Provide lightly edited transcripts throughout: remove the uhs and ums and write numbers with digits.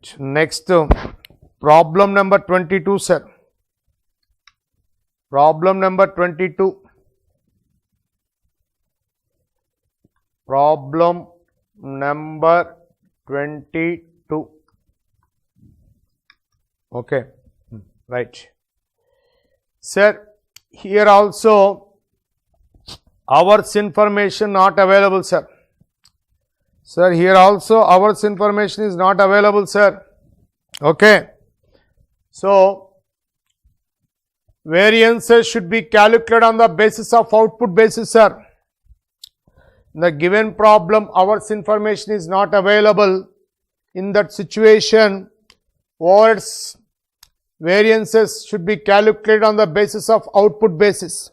Right. Next, problem number 22, sir. Problem number 22. Problem number 22. Okay. Right. Sir, here also hours information not available, sir. Sir, here also hours information is not available, sir. Okay. So, variances should be calculated on the basis of output basis, sir. In the given problem, hours information is not available. In that situation, overheads variances should be calculated on the basis of output basis.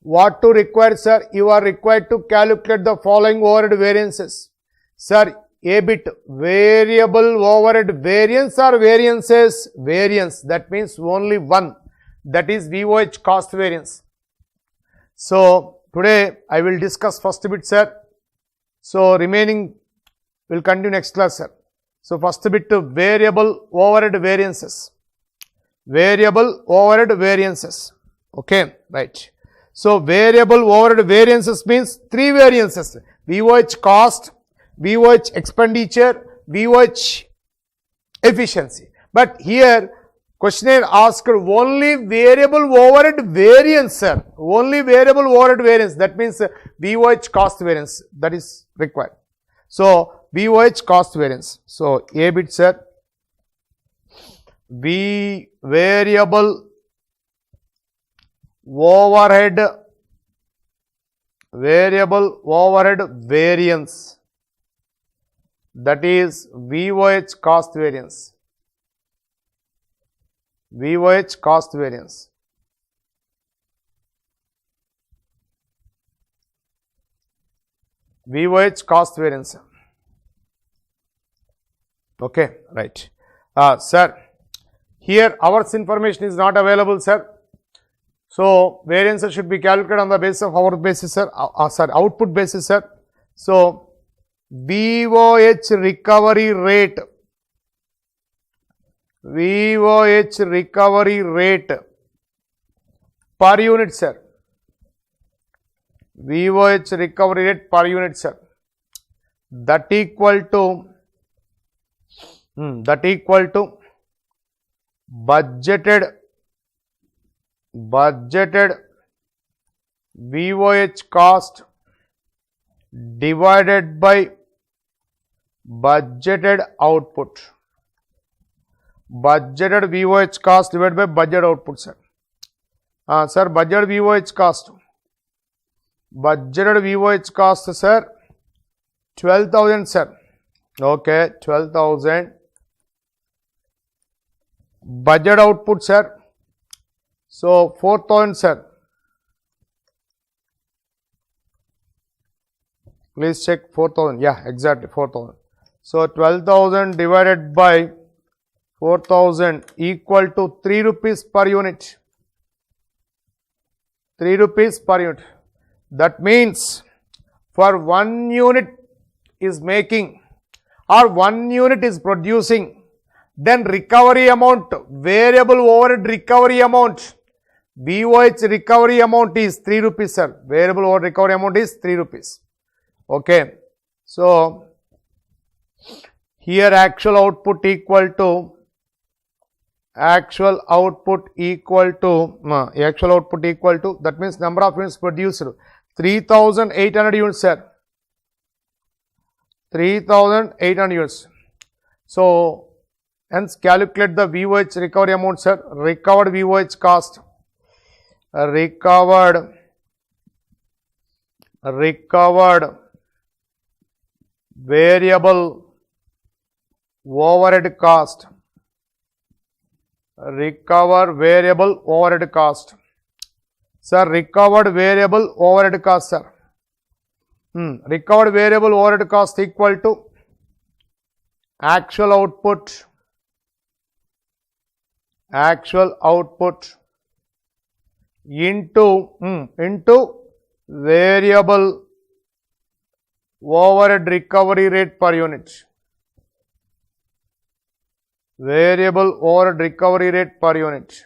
What to require, sir? You are required to calculate the following overhead variances. Sir, A bit variable overhead variance or variances? Variance. That means only one. That is VOH cost variance. So, today I will discuss first bit, sir. So, remaining will continue next class, sir. So, first bit variable overhead variances. Variable overhead variances. Okay, right. So, variable overhead variances means three variances: VOH cost, VOH expenditure, VOH efficiency. But here questionnaire asked only variable overhead variance, sir. Only variable overhead variance. That means VOH cost variance that is required. So, VOH cost variance. So, A bit, sir. Variable overhead variance, that is VOH cost variance. VOH cost variance. VOH cost variance. Okay, right. Sir, here hours information is not available, sir. So, variances should be calculated on the basis of hour basis, sir. Output basis, sir. So, VOH recovery rate. VOH recovery rate per unit, sir. VOH recovery rate per unit, sir. That equal to budgeted VOH cost divided by budgeted output. Budgeted VOH cost divided by budget output, sir. Sir, budget VOH cost. Budgeted VOH cost, sir, 12,000, sir. Okay, 12,000. Budget output, sir. So, 4,000, sir. Please check 4,000. Yeah, exactly 4,000. So, 12,000 divided by 4,000 equal to 3 rupees per unit. 3 rupees per unit. That means for 1 unit is making or 1 unit is producing, then recovery amount, variable overhead recovery amount, VOH recovery amount is 3 rupees, sir. Variable overhead recovery amount is 3 rupees. Okay. So, here actual output equal to that means number of units produced 3,800 units, sir. 3,800 units. So, hence calculate the VOH recovery amount, sir. Recovered VOH cost. Recovered variable overhead cost. Recover variable overhead cost. Sir, recovered variable overhead cost, sir. Recovered variable overhead cost equal to actual output into variable overhead recovery rate per unit. variable overhead recovery rate per unit.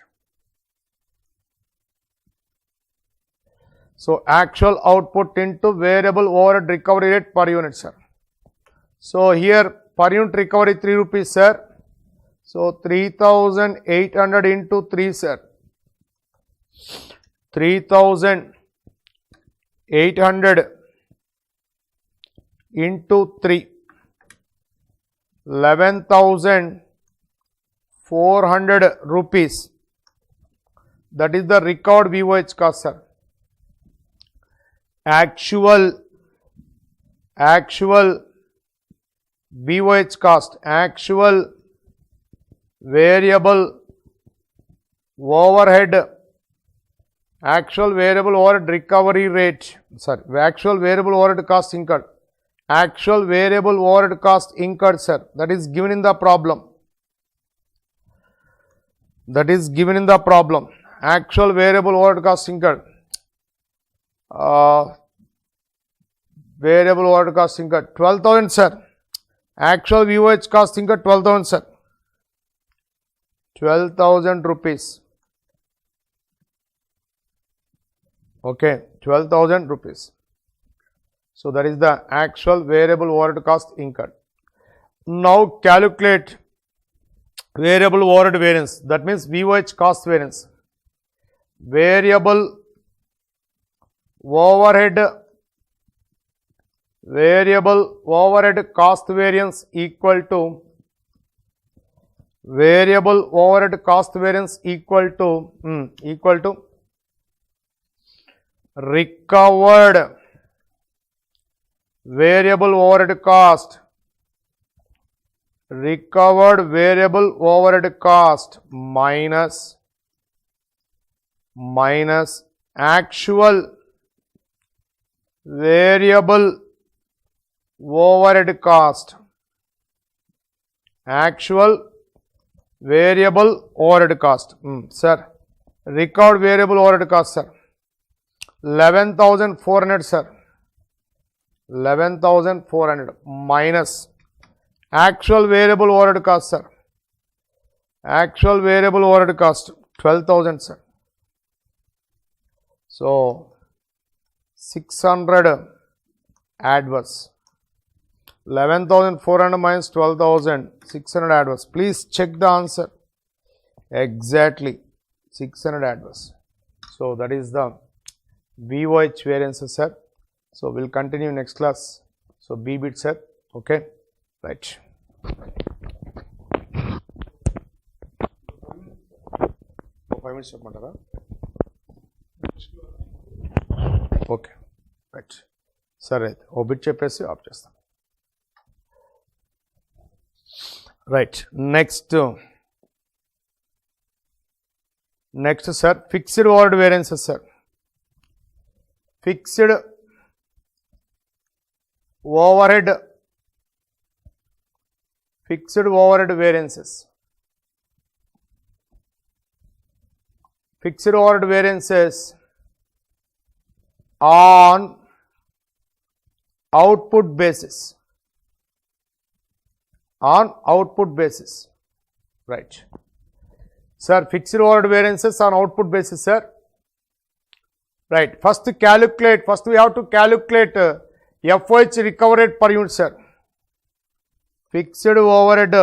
So, actual output into variable overhead recovery rate per unit, sir. So, here per unit recovery 3 rupees, sir. So, 3800 into 3, sir. 3800 into 3, 11,400 rupees. That is the recovered VOH cost, sir. Actual VOH cost, actual variable overhead, actual variable overhead recovery rate, sorry, actual variable overhead cost incurred, actual variable overhead cost incurred, sir, that is given in the problem. That is given in the problem. Actual variable overhead cost incurred. Variable overhead cost incurred 12,000, sir. Actual VOH cost incurred 12,000, sir. 12,000 rupees. Okay, 12,000 rupees. So, that is the actual variable overhead cost incurred. Now, calculate variable overhead variance, that means VOH cost variance. Variable overhead cost variance equal to recovered variable overhead cost minus actual variable overhead cost, sir, recovered variable overhead cost, sir, 11,400, sir, 11,400 minus actual variable overhead cost, sir, 12,000, sir. So, 600 adverse, 11,400 minus 12,000, 600 adverse. Please check the answer. Exactly 600 adverse. So, that is the VOH variances, sir. So, we will continue next class. So, B bit, sir. Okay, right. Oh, 5 minutes చెప్పమంటారా? Okay right సరే అయితే ఓ bit చెప్పేసి of చేస్తాను. Right next sir fixed overhead variances, sir. Fixed overhead variances. Fixed overhead variances on output basis. Right. Sir, fixed overhead variances on output basis, sir. Right. First we have to calculate FOH recovery rate per unit, sir. Fixed overhead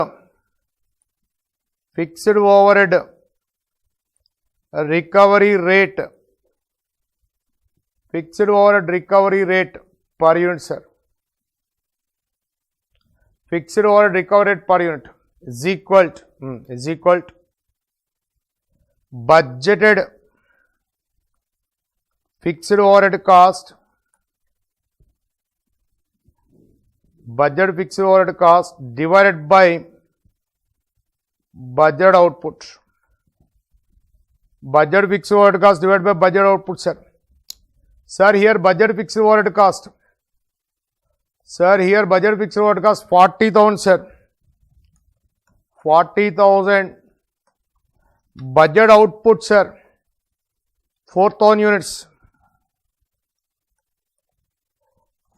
recovery rate, per unit, sir. Fixed overhead recovery rate per unit is equal to budgeted fixed overhead cost divided by budget output. Budget fixed overhead cost divided by budget output, sir. Sir, here budget fixed overhead cost. Sir, here budget fixed overhead cost 40,000, sir. 40,000. Budget output, sir, 4,000 units.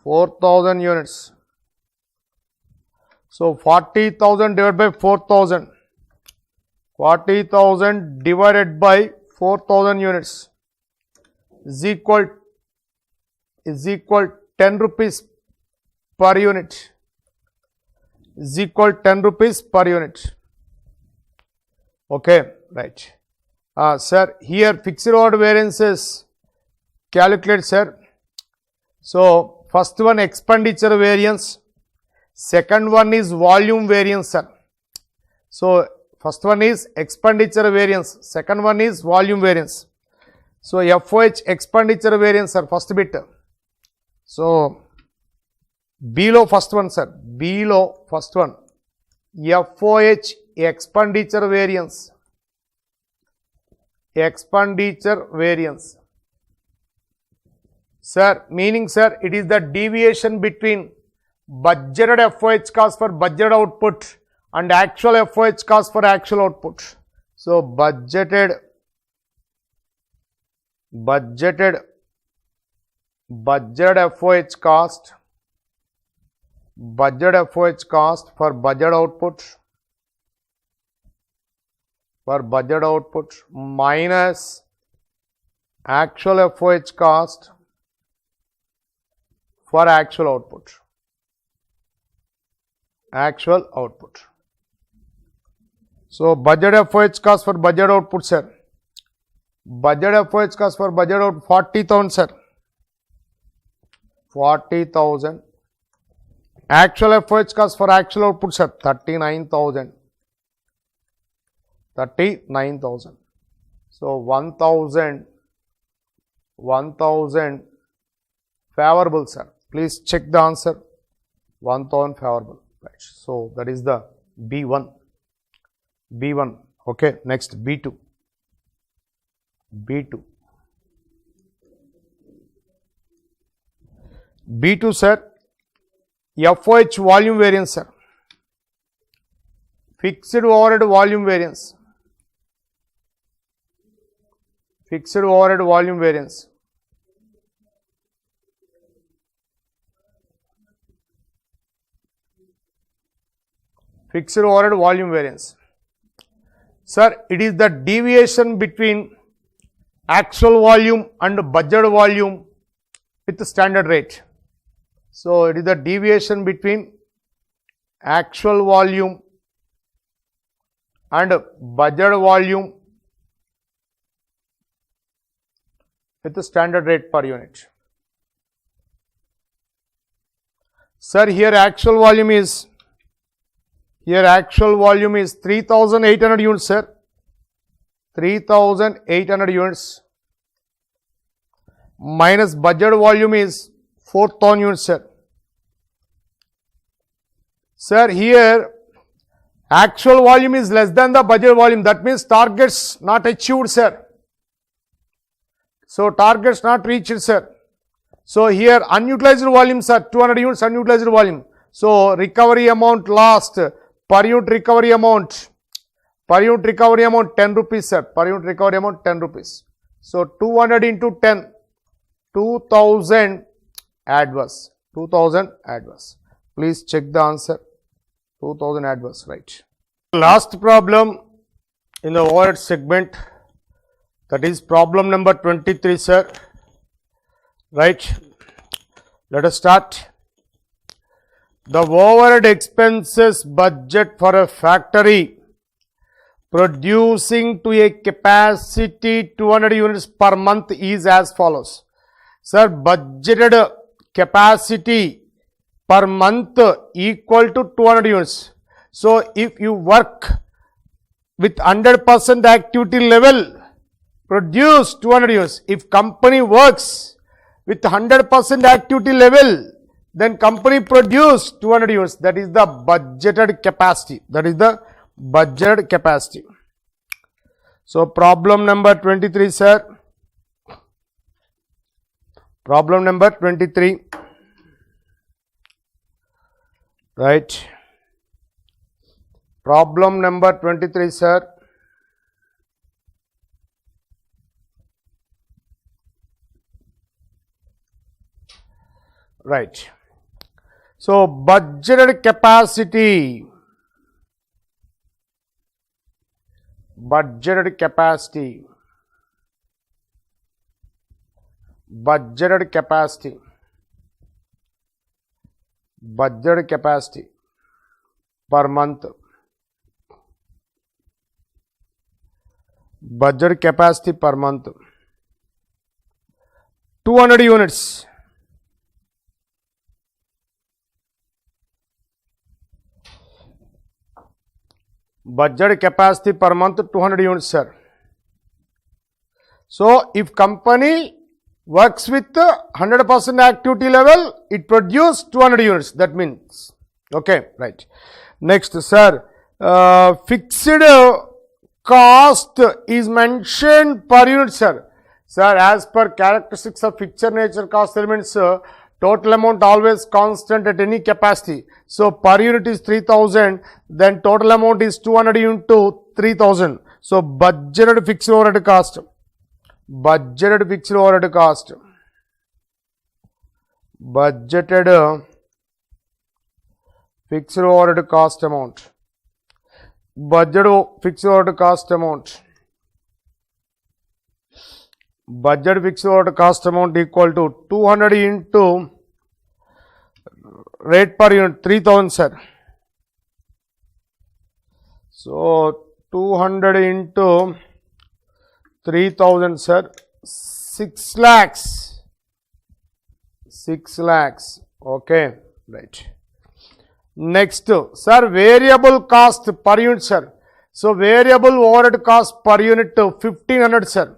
4,000 units. So, 40,000 divided by 4,000. 40,000 divided by 4,000 units is equal 10 rupees per unit, is equal 10 rupees per unit. Okay, right. Sir, here fixed overhead variances calculate, sir. So, first one expenditure variance, second one is volume variance, sir. So, first one is expenditure variance, second one is volume variance. So, FOH expenditure variance, sir, first bit. So, below first one, sir, below first one, FOH expenditure variance, sir, meaning, sir, it is the deviation between budgeted FOH cost for budgeted output and actual FOH cost for actual output. So, budgeted FOH cost, for budget output, minus actual FOH cost for actual output. So, budget FOH cost for budget output, sir. Budget FOH cost for budget output 40,000, sir. 40,000. Actual FOH cost for actual output, sir, 39,000. So, 1,000 favorable, sir. Please check the answer. 1,000 favorable. Right. So, that is the B1. Okay. Next, B2. B2, sir. FOH volume variance, sir. Fixed overhead volume variance. Fixed overhead volume variance. Sir, it is the deviation between actual volume and budget volume with the standard rate. So, it is the deviation between actual volume and budget volume with the standard rate per unit. Sir, here actual volume is 3,800 units, sir. 3,800 units minus budget volume is 4,000 units, sir. Sir, here actual volume is less than the budget volume. That means targets not achieved, sir. So, targets not reached, sir. So, here unutilized volumes are 200 units unutilized volume. So, recovery amount lost, per unit recovery amount 10 rupees, sir. Per unit recovery amount 10 rupees. So, 200 into 10, 2,000 adverse. Please check the answer. 2,000 adverse, right. Last problem in the overhead segment, that is problem number 23, sir. Right. Let us start. The overhead expenses budget for a factory producing to a capacity 200 units per month is as follows. Sir, budgeted capacity per month equal to 200 units. So, if you work with 100% activity level, produce 200 units. If company works with 100% activity level, then company produce 200 units. That is the budgeted capacity. So, problem number 23, sir. Problem number 23. Right. Problem number 23, sir. Right. So, budgeted capacity budgeted capacity, budgeted capacity, budgeted capacity per month, budgeted capacity per month 200 units. Budget capacity per month 200 units, sir. So, if company works with 100% activity level, it produces 200 units. That means, okay, right. Next, sir, fixed cost is mentioned per unit, sir. Sir, as per characteristics of fixed nature cost elements, total amount always constant at any capacity. So, per unit is 3000, then total amount is 200 into 3000. So, budgeted fixed overhead cost, budgeted fixed overhead cost, budgeted fixed overhead cost amount, budgeted fixed overhead cost amount, budget fixed overhead cost amount equal to 200 into rate per unit 3000, sir. So, 200 into 3000, sir, 6 lakhs, 6 lakhs, okay, right. Next, sir, variable cost per unit, sir. So, variable overhead cost per unit 1500, sir,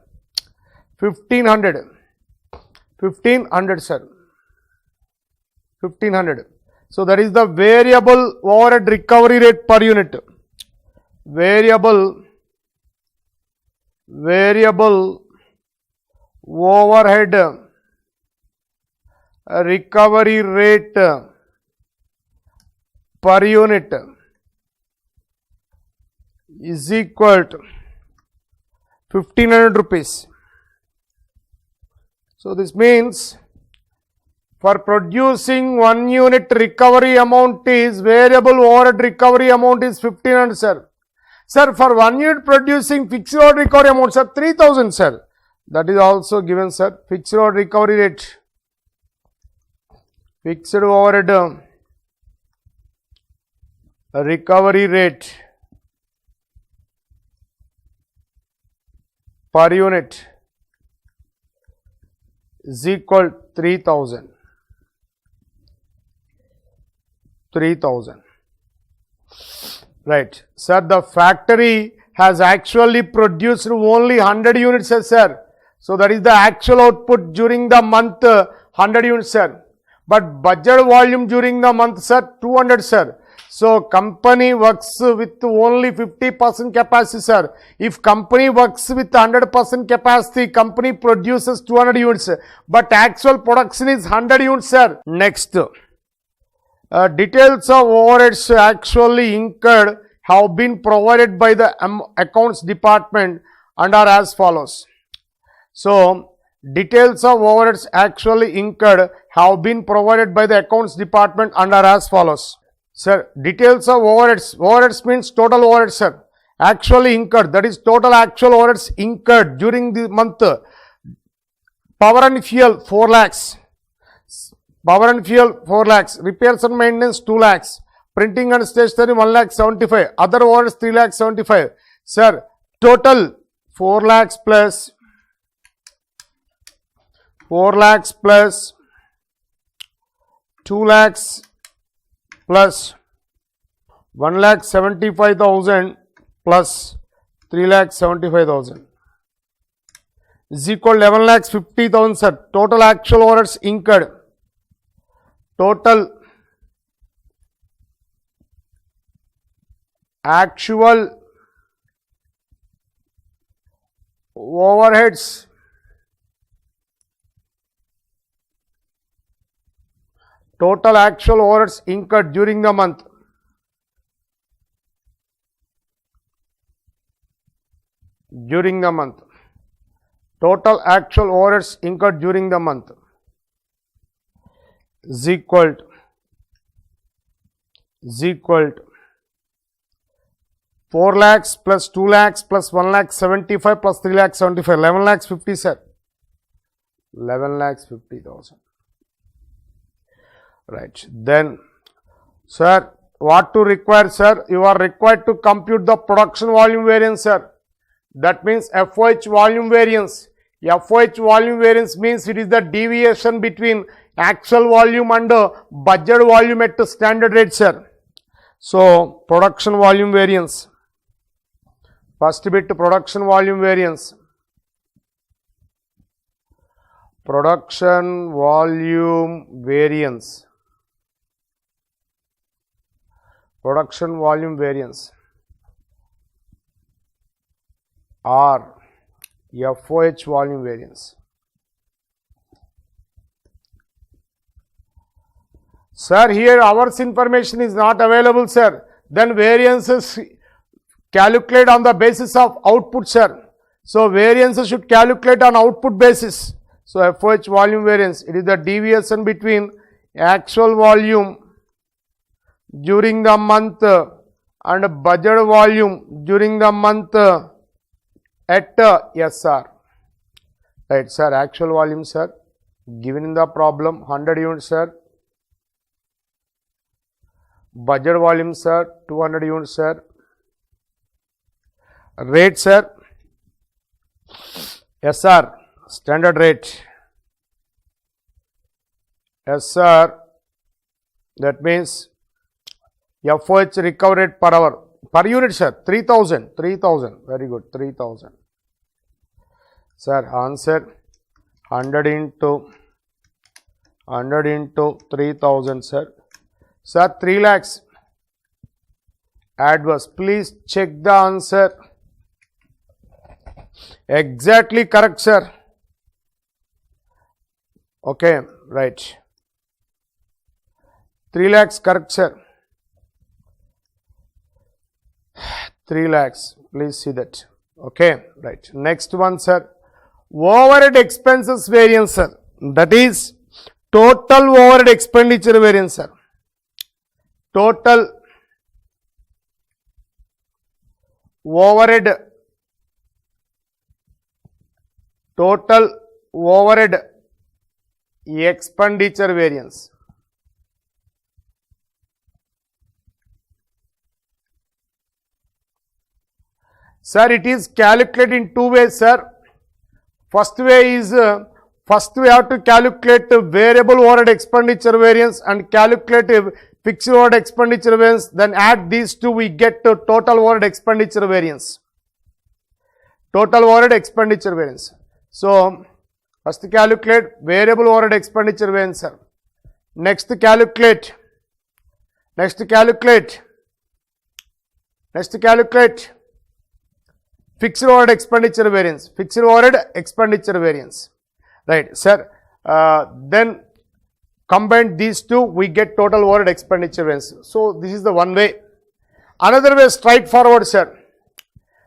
1500, 1500, sir, 1500. So, that is the variable overhead recovery rate per unit, variable overhead recovery rate per unit is equal to 1500 rupees. So, this means for producing 1 unit recovery amount is variable overhead recovery amount is 1500, sir. Sir, for 1 unit producing fixed overhead recovery amount, sir, 3000, sir. That is also given, sir. Fixed overhead recovery rate, fixed overhead recovery rate per unit is equal to 3000. 3000. Right. Sir, the factory has actually produced only 100 units, sir. So, that is the actual output during the month 100 units, sir. But budget volume during the month, sir, 200, sir. So, company works with only 50% capacity, sir. If company works with 100% capacity, company produces 200 units. But actual production is 100 units, sir. Next. Details of overheads actually incurred have been provided by the accounts department and are as follows. So, details of overheads actually incurred have been provided by the accounts department and are as follows. Sir, details of overheads, overheads means total overheads, sir, actually incurred, that is total actual overheads incurred during the month. Power and fuel 4 lakhs. Power and fuel 4 lakhs, repairs and maintenance 2 lakhs, printing and stationery 1 lakh 75, other overheads 3 lakh 75. Sir, total 4 lakhs plus 2 lakhs plus 1 lakh 75,000 plus 3 lakh 75,000 is equal to 11 lakhs 50,000, sir. Total actual overheads incurred. Total actual overheads incurred during the month. Total actual overheads incurred during the month is equal to 4 lakhs plus 2 lakhs plus 1 lakh 75 plus 3 lakh 75, 11 lakhs 50, sir. 11 lakhs 50,000. Right. Then, sir, what to require, sir? You are required to compute the production volume variance, sir. That means FOH volume variance. FOH volume variance means it is the deviation between actual volume and budget volume at standard rate, sir. So, production volume variance. First bit, production volume variance. Production volume variance. Production volume variance or FOH volume variance. Sir, here hours information is not available, sir. Then variances calculate on the basis of output, sir. So, variances should calculate on output basis. So, FOH volume variance, it is the deviation between actual volume during the month and budget volume during the month at SR. Right, sir, actual volume, sir, given in the problem 100 units, sir. Budget volume, sir, 200 units, sir. Rate, sir, SR, standard rate. SR, that means FOH recovery rate per hour. Per unit, sir, 3000, very good, 3000. Sir, answer 100 into 3000, sir. Sir, 3 lakhs. Adverse. Please check the answer. Exactly correct, sir. Okay, right. 3 lakhs correct, sir. 3 lakhs. Please see that. Okay, right. Next one, sir. Overhead expenses variance, sir. That is total overhead expenditure variance, sir. Total overhead expenditure variance. Sir, it is calculated in two ways, sir. First way is, first we have to calculate variable overhead expenditure variance and calculate fixed overhead expenditure variance. Then add these two, we get total overhead expenditure variance. Total overhead expenditure variance. So, first calculate variable overhead expenditure variance, sir. Next calculate fixed overhead expenditure variance. Right, sir. Then combine these two, we get total overhead expenditure variance. So, this is the one way. Another way, straightforward, sir.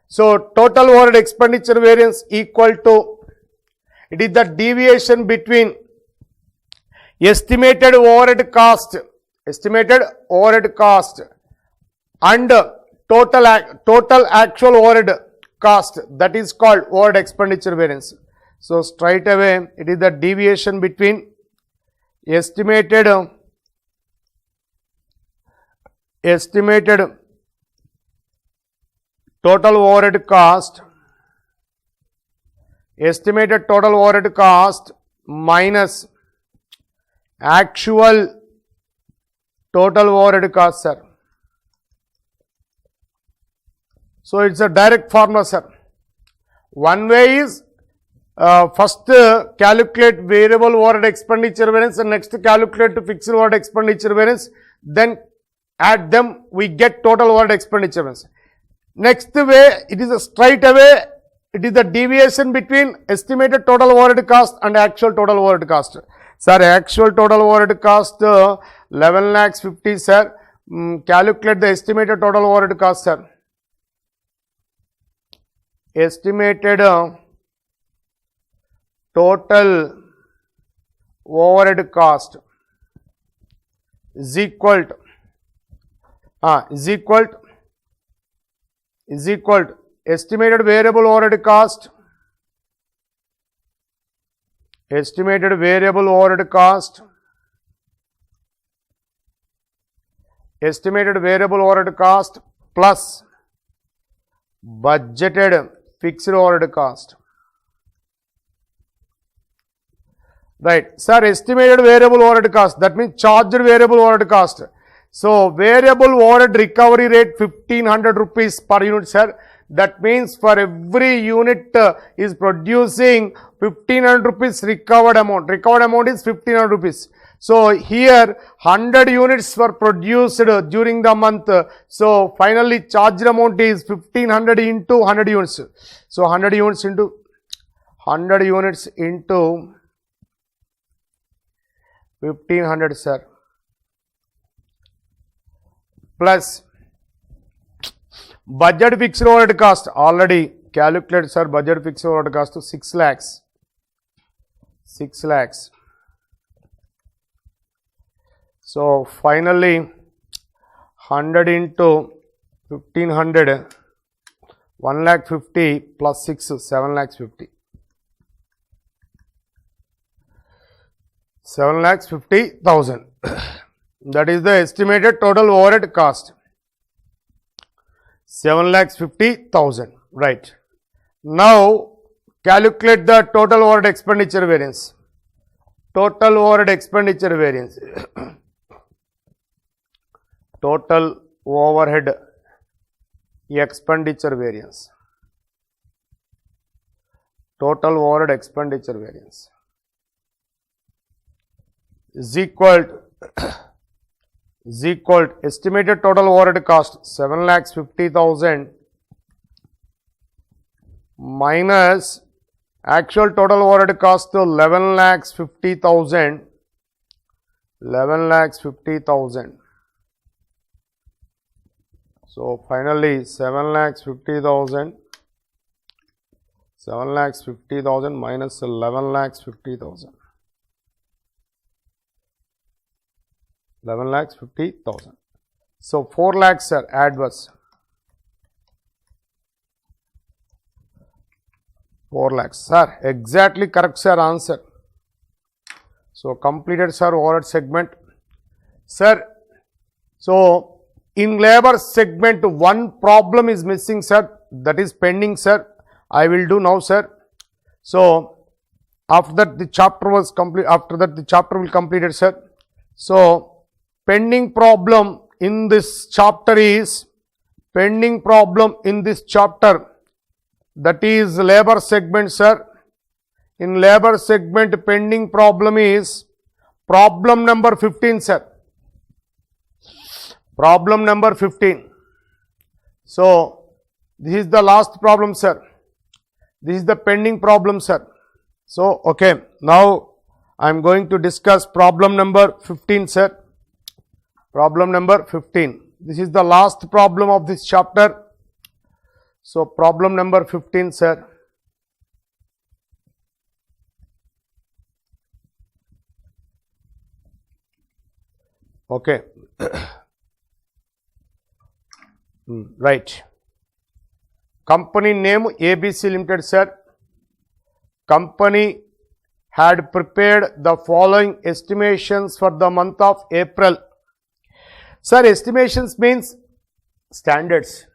So, total overhead expenditure variance equal to, it is the deviation between estimated overhead cost and total actual overhead cost, that is called overhead expenditure variance. So, straight away it is the deviation between estimated total overhead cost minus actual total overhead cost, sir. So, it is a direct formula, sir. One way is first calculate variable overhead expenditure variance and next calculate fixed overhead expenditure variance, then add them, we get total overhead expenditure variance. Next way, it is a straight away, it is the deviation between estimated total overhead cost and actual total overhead cost. Sir, actual total overhead cost 11 lakhs 50, sir. Calculate the estimated total overhead cost, sir. Estimated total overhead cost is equal to is equal to estimated variable overhead cost, estimated variable overhead cost, estimated variable overhead cost plus budgeted fixed overhead cost. Right, sir, estimated variable overhead cost, that means charged variable overhead cost. So, variable overhead recovery rate 1500 rupees per unit, sir. That means for every unit is producing 1500 rupees recovered amount. Recovered amount is 1500 rupees. So, here 100 units were produced during the month. So, finally charged amount is 1500 into 100 units. So, 100 units into 1500, sir, plus budget fixed overhead cost, already calculated, sir, budget fixed overhead cost to 6 lakhs. 6 lakhs. So, finally 100 into 1500, 1 lakh 50 plus 6, 7 lakhs 50. 7 lakhs 50,000. That is the estimated total overhead cost. 7 lakhs 50,000. Right. Now, calculate the total overhead expenditure variance. Total overhead expenditure variance. Total overhead expenditure variance. Total overhead expenditure variance is equal to estimated total overhead cost 7 lakhs 50,000 minus actual total overhead cost to 11 lakhs 50,000. 11 lakhs 50,000. So, finally 7 lakhs 50,000. 7 lakhs 50,000 minus 11 lakhs 50,000. 11 lakhs 50,000. So, 4 lakhs are adverse. 4 lakhs. Sir, exactly correct, sir, answer. So, completed, sir, overhead segment. Sir, so in labor segment, one problem is missing, sir. That is pending, sir. I will do now, sir. So, after that the chapter was complete. After that the chapter will completed, sir. So, pending problem in this chapter is that is labor segment, sir. In labor segment, pending problem is problem number 15, sir. Problem number 15. So, this is the last problem, sir. This is the pending problem, sir. So, okay, now I am going to discuss problem number 15, sir. Problem number 15. This is the last problem of this chapter. So, problem number 15, sir. Okay. Right. Company name ABC Limited, sir. Company had prepared the following estimations for the month of April. Sir, estimations means standards.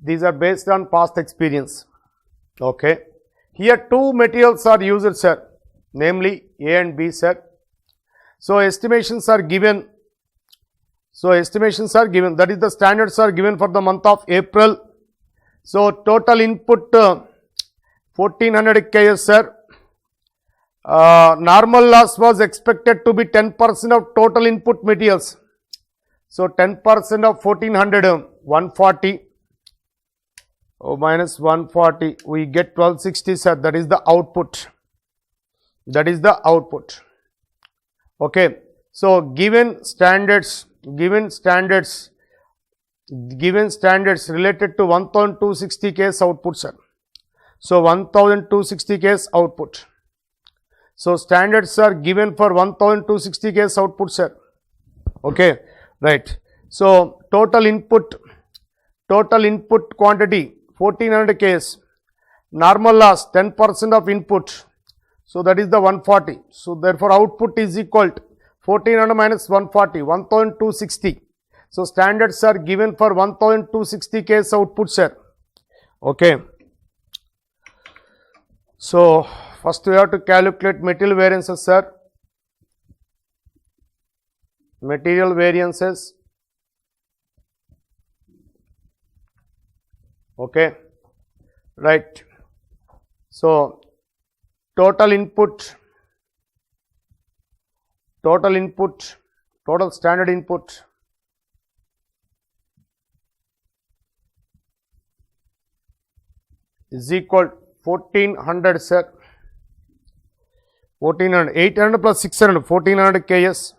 These are based on past experience. Okay. Here two materials are used, sir, namely A and B, sir. So, estimations are given. That is the standards are given for the month of April. So, total input 1400 KS, sir. Normal loss was expected to be 10% of total input materials. So, 10% of 1400, 140 minus 140, we get 1260, sir. That is the output. Okay. So, given standards related to 1260 case output, sir. So, 1260 case output. So, standards are given for 1260 case output, sir. Okay, right. So, total input total input quantity 1400 Ks, normal loss 10% of input, so that is the 140. So therefore output is equal to 1400 minus 140, 1260. So standards are given for 1260 Ks output, sir. Okay. So first we have to calculate material variances, sir. Material variances. Okay, right. So total input, total standard input is equal 1400, sir. 1400, 800 plus 600, 1400 Ks.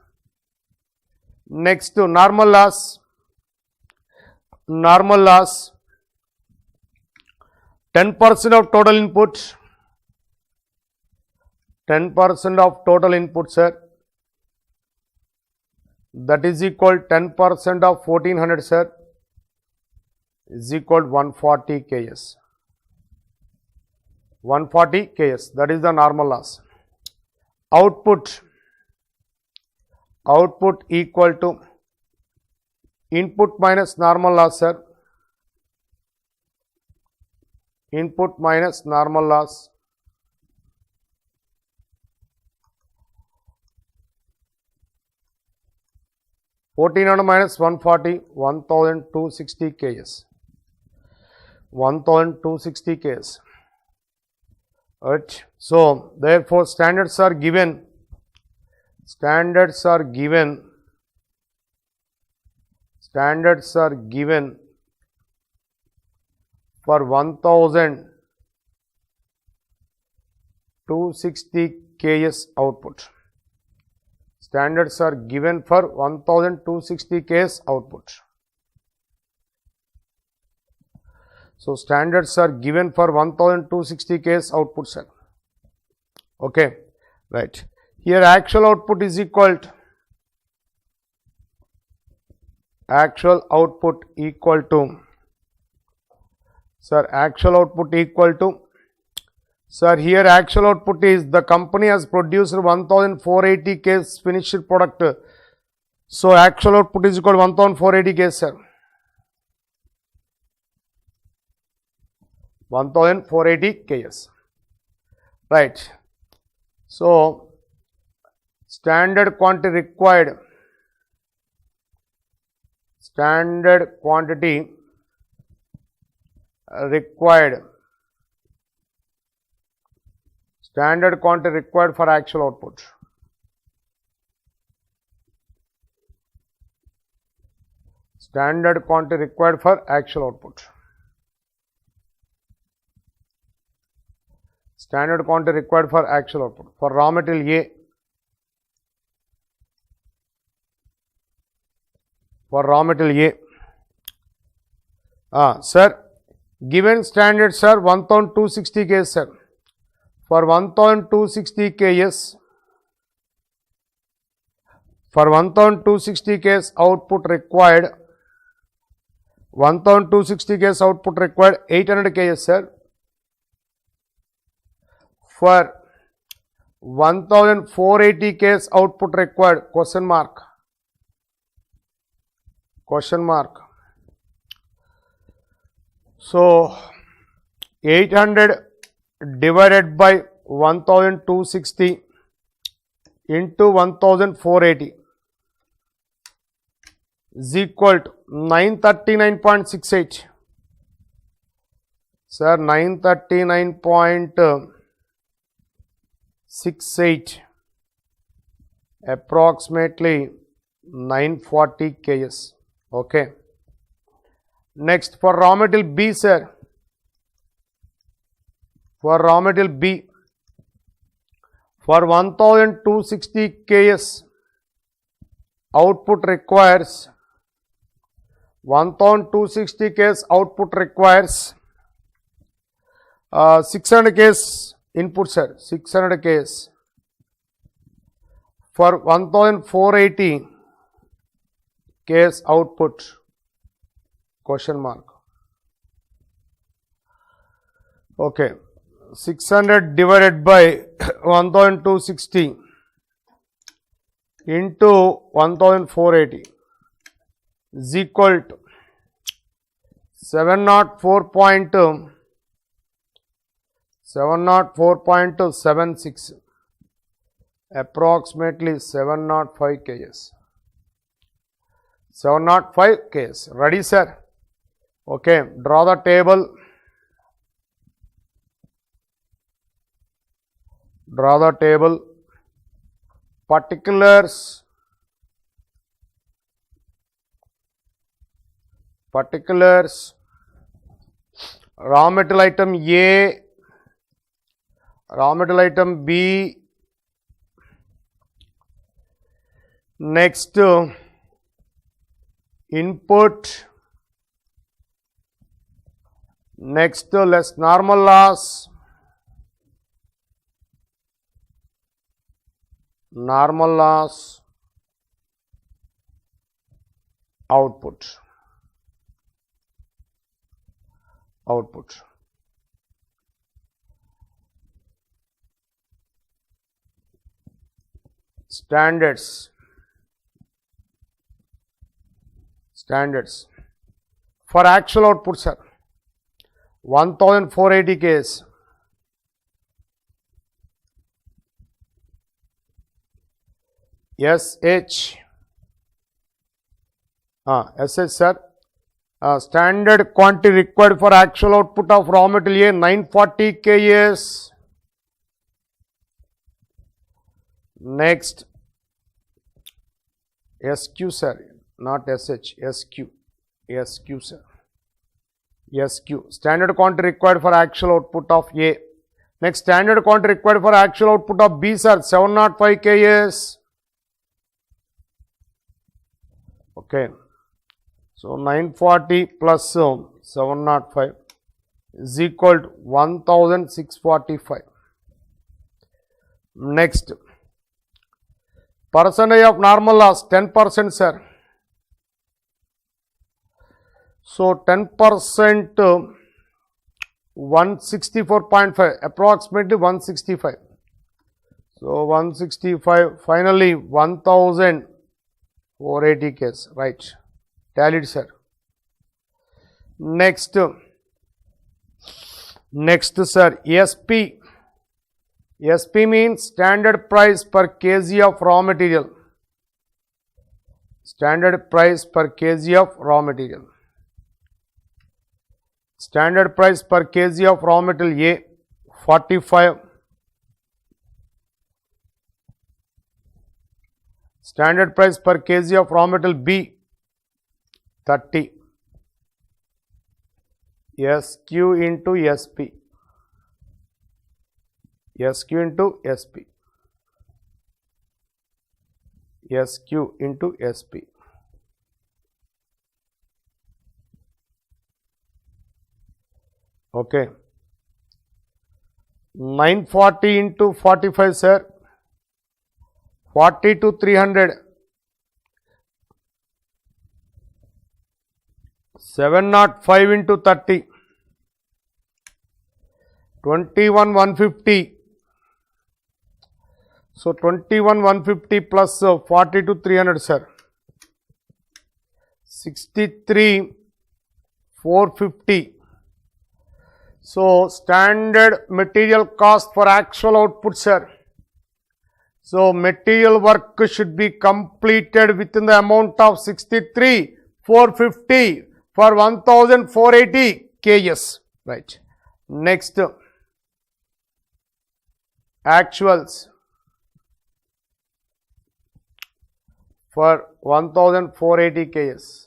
Next to normal loss, 10% of total input, 10% of total input, sir. That is equal 10% of 1400, sir, is equal to 140 Ks. 140 Ks, that is the normal loss. Output equal to input minus normal loss, sir. Input minus normal loss. (1400 minus 140), 1260 Ks. 1260 Ks. Right. So therefore standards are given. Standards are given for 1260 Ks output. Standards are given for 1260 Ks output. So standards are given for 1260 Ks output, sir. Okay, right. Here actual output is equal to actual output equal to sir, here actual output is the company has produced 1480 Ks finished product. So actual output is equal to 1480 Ks, sir. 1480 Ks. Right. So standard quantity required. Standard quantity required for actual output. Standard quantity required for actual output. Standard quantity required for actual output. For raw material A. For raw material A. Sir, given standards are 1260 Ks, sir. For 1260 Ks, output required, 1260 Ks output required 800 Ks, sir. For 1480 Ks output required, question mark. So 800 divided by 1260 into 1480 is equal to 939.68. Sir, 939.68, approximately 940 Ks. Okay. Next, for raw material B, sir. For raw material B, for 1260 Ks, output requires 1260 Ks output requires 600 Ks input, sir. 600 Ks. For 1480 Ks output, question mark. Okay, 600 divided by 1260 into 1480 is equal to 704.76, approximately 705 kS. 705 kS. Ready, sir? Okay, draw the table. Draw the table. Particulars. Raw material item A, raw material item B, next input, next less normal loss, output. Standards for actual output, sir. 1480 kS. SH, sir. Standard quantity required for actual output of raw material A 940 kS. Next, SQ, sir, not SH, SQ, sir. SQ, standard quantity required for actual output of A. Next, standard quantity required for actual output of B, sir, 705 kS. Okay. So 940 plus 705 is equal to 1645. Next, percentage of normal loss 10%, sir. So 10% 164.5, approximately 165. So 165, finally 1480 kS, right? Tallied, sir. Next, sir, SP. SP means standard price per kg of raw material. Standard price per kg of raw material. Standard price per kg of raw material A 45. Standard price per kg of raw material B 30. SQ into SP. SQ into SP. SQ into SP. Okay. 940 into 45, sir. 40 to 300. 705 into 30. 21,150. So 21,150 plus 40 to 300, sir. 63,450. So standard material cost for actual output, sir. So material work should be completed within the amount of 63,450 for 1480 kS, right? Next, actuals for 1480 kS.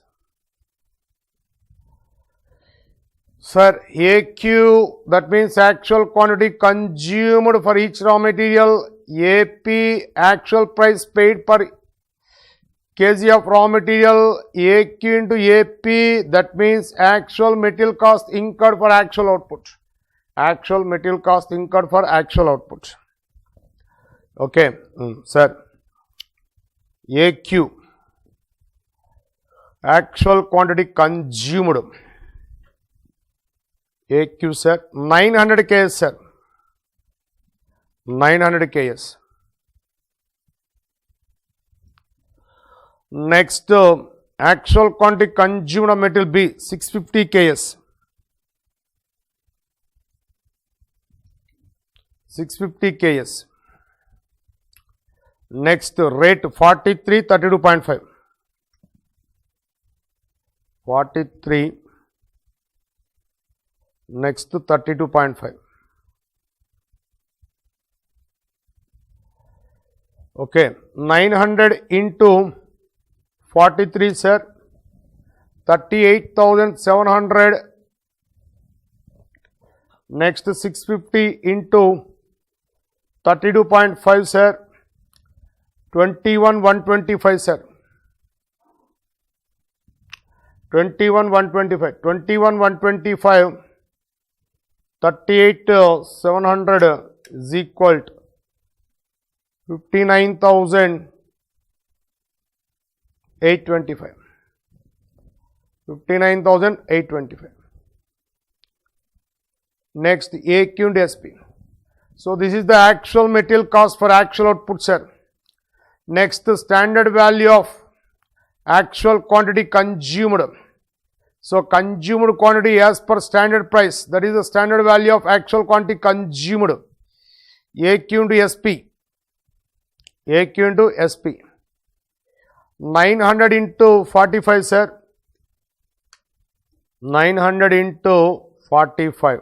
Sir, AQ, that means actual quantity consumed for each raw material. AP, actual price paid per kg of raw material. AQ into AP, that means actual material cost incurred for actual output. Actual material cost incurred for actual output. Okay, sir. AQ, actual quantity consumed. AQ sir, 900 KS sir, 900 KS. Next, actual quantity consumed of metal B, 650 KS, 650 KS. Next, rate 43, 32.5, 43, next 32.5. Okay, 900 into 43 sir, 38,700. Next 650 into 32.5 sir, 21,125 sir, 21,125, 21,125, 38,700 is equal to 59,825, 59,825. Next, AQ and SP. So this is the actual material cost for actual output sir. Next, the standard value of actual quantity consumed. So consumed quantity as per standard price, that is the standard value of actual quantity consumed. AQ into SP, AQ into SP. 900 into 45 sir, 900 into 45,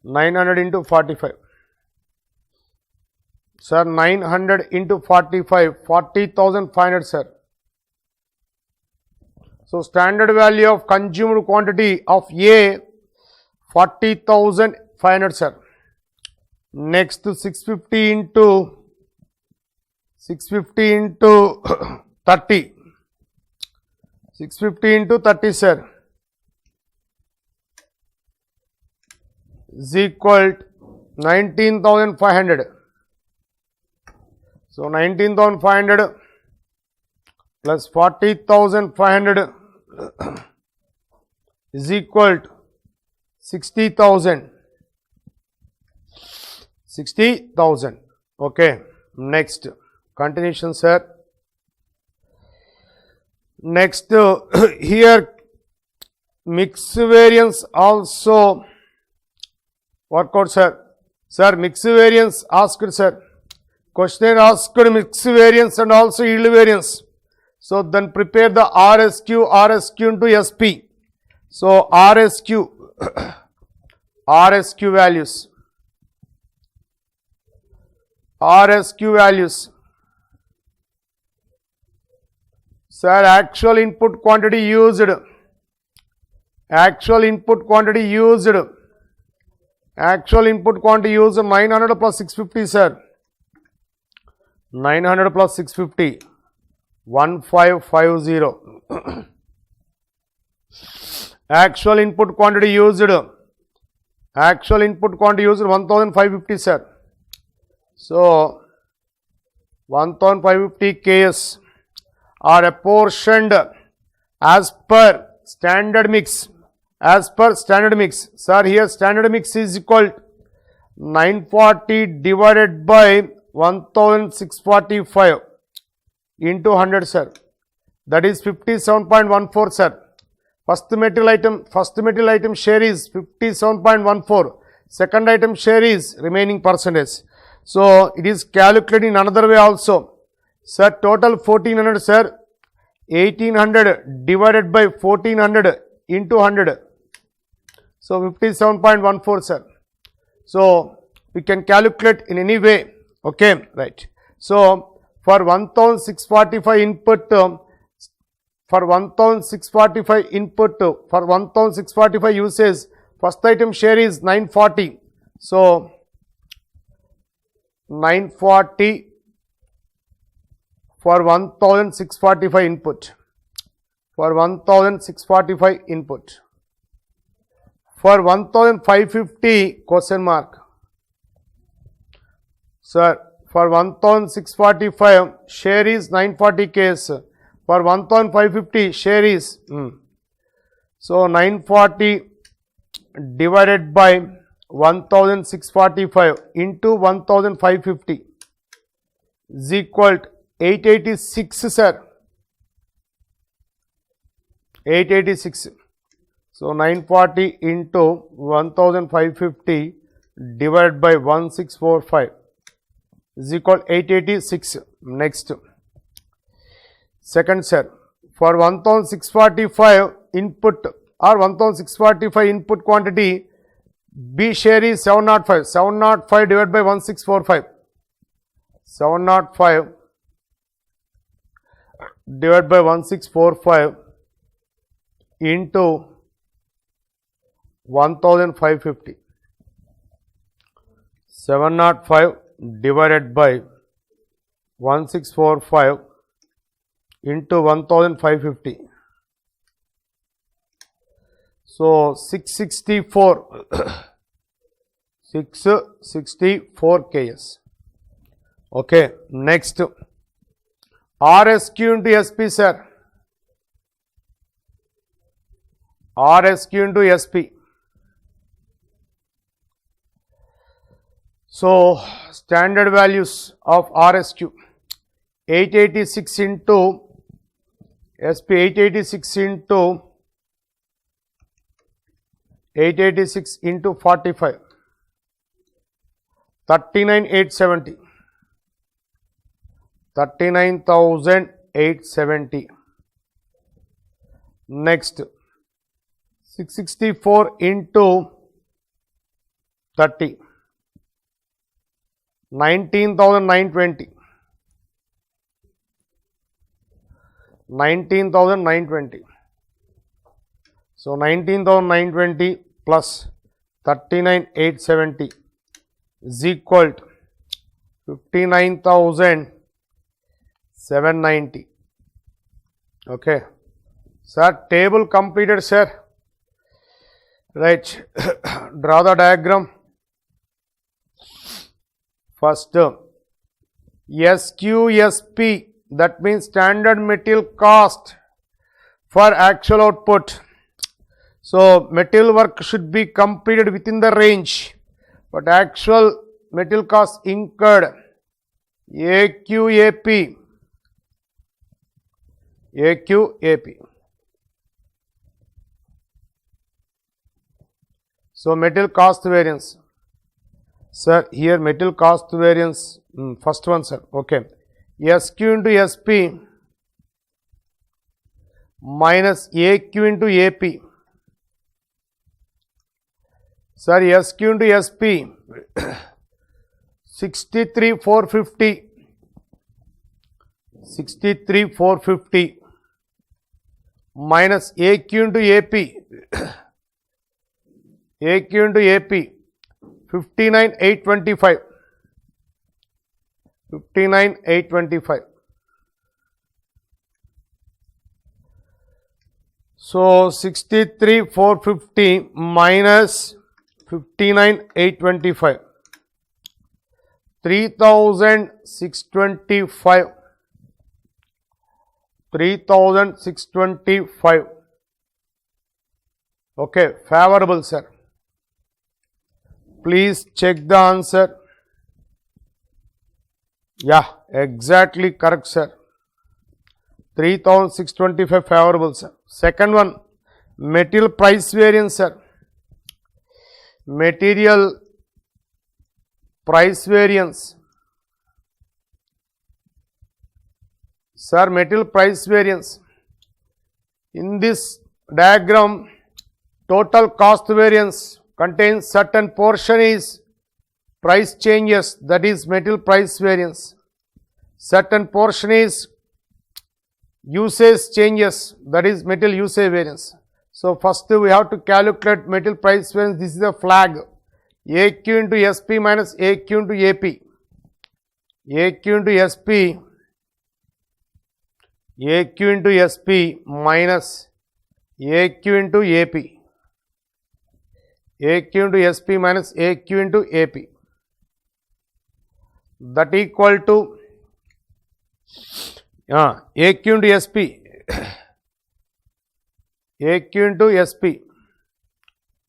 900 into 45. Sir, 900 into 45, 40,500 sir. So standard value of consumed quantity of A, 40,500 sir. Next, 650 into 30, 650 into 30 sir, is equal to 19,500. So 19,500 plus 40,500 is equal to 60,000. 60,000. Okay. Next, continuation sir. Next, here mix variance also work out sir. Sir, mix variance asked sir. Question asked mix variance and also yield variance. So then prepare the RSQ into SP. So RSQ, RSQ values, RSQ values. Sir, actual input quantity used, actual input quantity used, actual input quantity used 900 plus 650 sir, 900 plus 650, 1550. Actual input quantity used, actual input quantity used 1550 sir. So 1550 KS are apportioned as per standard mix, as per standard mix. Sir, here standard mix is equal to 940 divided by 1645 into 100 sir, that is 57.14 sir. First material item share is 57.14, second item share is remaining percentage. So it is calculated in another way also. Sir, total 1400 sir, 1800 divided by 1400 into 100. So 57.14 sir. So we can calculate in any way. Okay, right. So for 1645 input, for 1645 input, for 1645 usage, first item share is 940. So 940 for 1645 input, for 1645 input. For 1550 question mark. Sir, for 1645 share is 940 KS. For 1550 share is So 940 divided by 1645 into 1550 is equal to 886, sir. 886. So 940 into 1550 divided by 1645 is equal to 886. Next. Second, sir. For 1645 input or 1645 input quantity, B share is 705. 705 divided by 1645. 705 divided by 1645 into 1550. 705 divided by 1645 into 1550. So 664 664 Ks. Okay, next RSQ into SP, sir. RSQ into SP. So standard values of RSQ 886 into SP, 886 into 886 into 45, 39,870, 39,870. Next 664 into 30, 19,920, 19,920. So 19,920 plus 39,870 is equal to 59,790. Okay, sir, table completed, sir. Right, draw the diagram. First, SQSP, that means standard material cost for actual output. So material work should be completed within the range, but actual material cost incurred, AQAP. So material cost variance. Sir, here material cost variance, first one, sir. Okay, SQ into SP minus AQ into AP. Sir, SQ into SP 63,450, 63,450 minus AQ into AP, AQ into AP 59,825, 59,825. So 63,450 minus 59,825, 3,625, 3,625. Okay, favorable, sir. Please check the answer. Yeah, exactly correct, sir. 3,625 favorable, sir. Second one, material price variance, sir. Material price variance. Sir, material price variance. In this diagram, total cost variance contains certain portion is price changes, that is material price variance. Certain portion is usage changes, that is material usage variance. So first we have to calculate material price variance. This is a flag. AQ into SP minus AQ into AP. AQ into SP, AQ into SP minus AQ into AP. AQ into SP minus AQ into AP. That equal to AQ into SP. AQ into SP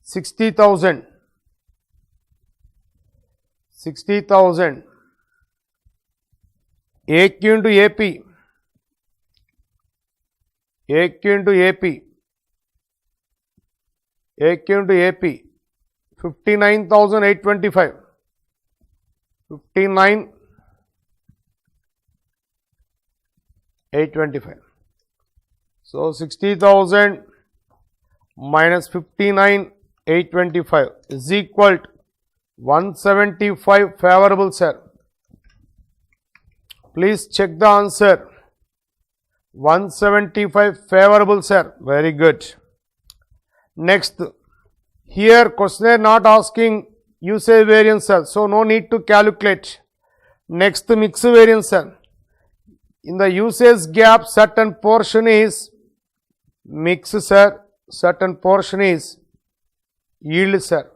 60,000 AQ into AP AQ into AP 59,825 59,825. So 60,000 minus 59,825 is equal to 175 favorable, sir. Please check the answer. 175 favorable, sir. Very good. Next, here questionnaire not asking usage variance, sir. So no need to calculate. Next, mix variance, sir. In the usage gap, certain portion is mix, sir. Certain portion is yield, sir.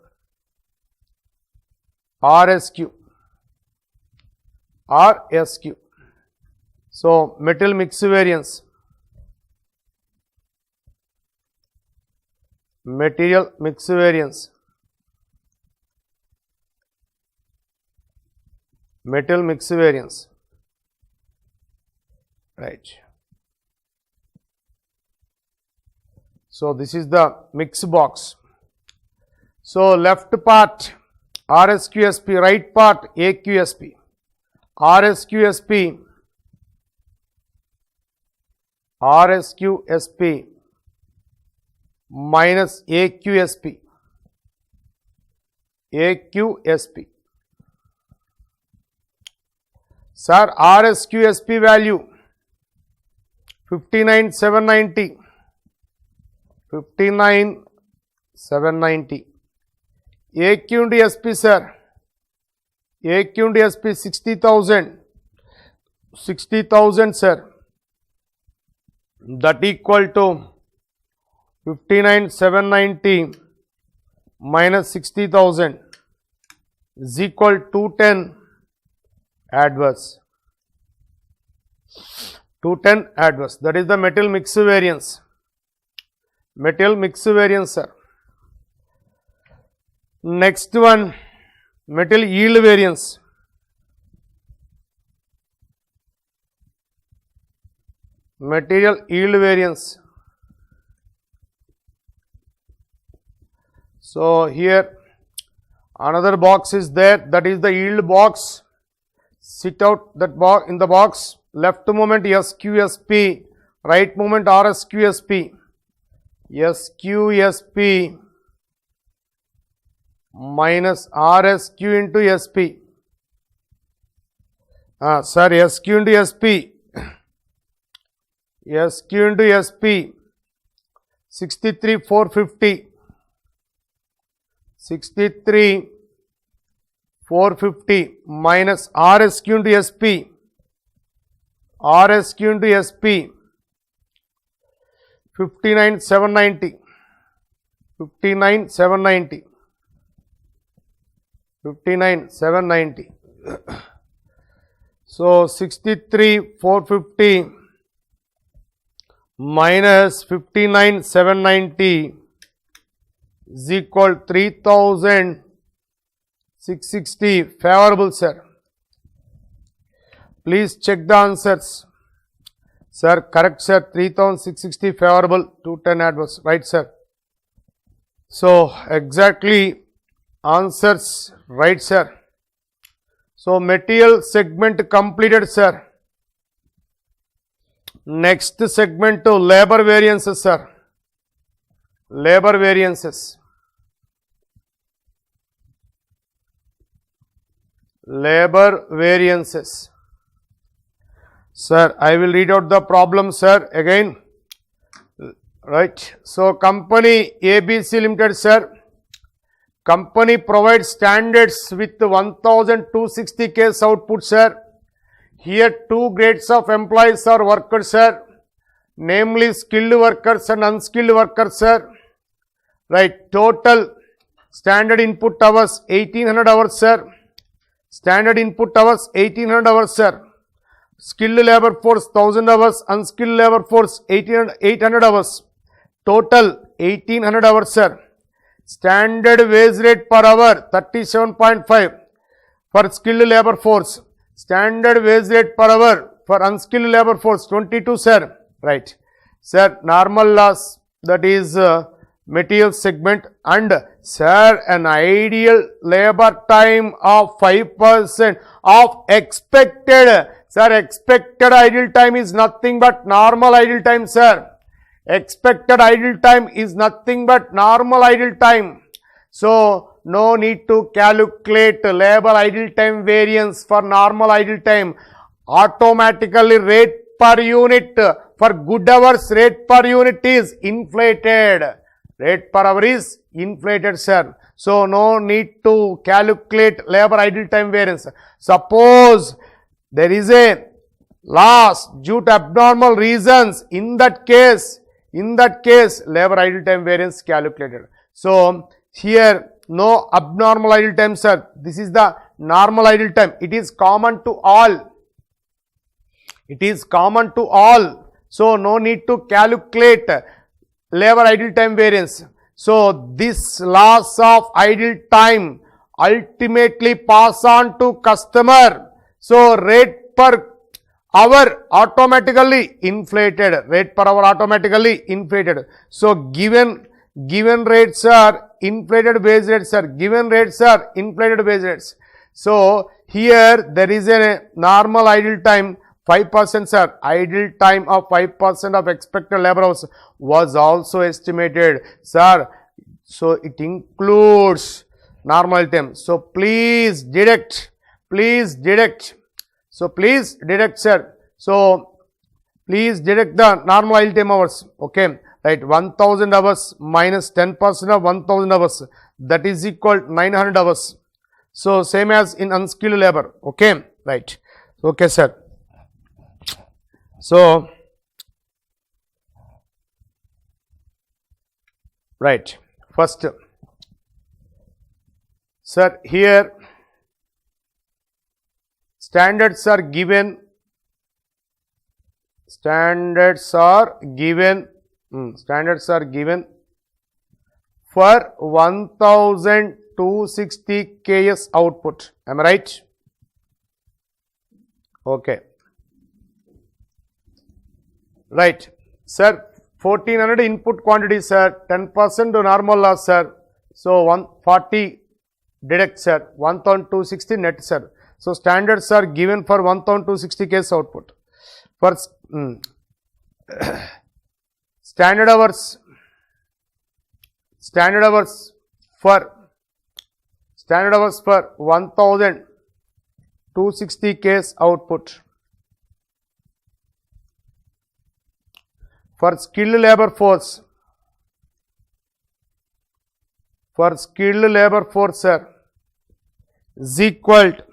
RSQ. So metal mix variance. Material mix variance. Metal mix variance. Right. So this is the mix box. So left part RSQSP, right part AQSP. RSQSP minus AQSP. Sir, RSQSP value 59,790. 59,790. AQ into SP, sir. AQ into SP 60,000. 60,000, sir. That equal to 59,790 minus 60,000 is equal to 210 adverse. 210 adverse. That is the metal mix variance. Metal mix variance, sir. Next one, metal yield variance. Material yield variance. So here another box is there, that is the yield box. Sit out that box, in the box, left movement SQSP, right movement RSQSP. SQSP minus RSQ into SP. SQ into SP. SQ into SP 63,450. 63,450 minus RSQ into SP. RSQ into SP 59,790. 59,790. 59,790. So 63,450 minus 59,790 is equal 3,660 favorable, sir. Please check the answers. Sir, correct, sir. 3,660 favorable, 210 adverse. Right, sir. So exactly answers right, sir. So material segment completed, sir. Next segment to labor variances, sir. Labor variances. Labor variances. Sir, I will read out the problem, sir, again. Right. So company ABC Limited, sir. Company provides standards with 1,260 case output, sir. Here two grades of employees are workers, sir. Namely skilled workers and unskilled workers, sir. Right. Total standard input hours 1800 hours, sir. Standard input hours 1800 hours, sir. Skilled labor force 1000 hours, unskilled labor force 800 hours. total 1800 hours, sir. Standard wage rate per hour 37.5 for skilled labor force. Standard wage rate per hour for unskilled labor force 22, sir. Right, sir. Normal loss, that is material segment, and sir, an ideal labor time of 5% of expected. Sir, expected idle time is nothing but normal idle time, sir. Expected idle time is nothing but normal idle time. So no need to calculate labor idle time variance for normal idle time. Automatically rate per unit for good hours, rate per unit is inflated. Rate per hour is inflated, sir. So no need to calculate labor idle time variance. Suppose there is a loss due to abnormal reasons, in that case labor idle time variance calculated. So here no abnormal idle time, sir. This is the normal idle time. It is common to all. It is common to all. So no need to calculate labor idle time variance. So this loss of idle time ultimately pass on to customer. So rate per hour automatically inflated. Rate per hour automatically inflated. So given rates are inflated wage rates, sir. Given rates are inflated wage rates. So here there is a normal idle time 5%, sir. Idle time of 5% of expected labor hours was also estimated, sir. So it includes normal time. So please deduct. So please deduct, sir. So please deduct the normal idle time hours. Okay, right. 1000 hours minus 10% of 1000 hours, that is equal to 900 hours. So same as in unskilled labor. Okay, right. Okay, sir. So right, first, sir, here standards are given. Standards are given for 1260 KS output. Am I right? Okay. Right, sir. 1400 input quantity, sir. 10% to normal loss, sir. So 140 deduct, sir. 1260 net, sir. So standards are given for 1260 case output. For standard hours for 1260 case output. For skilled labor force, sir, is equal to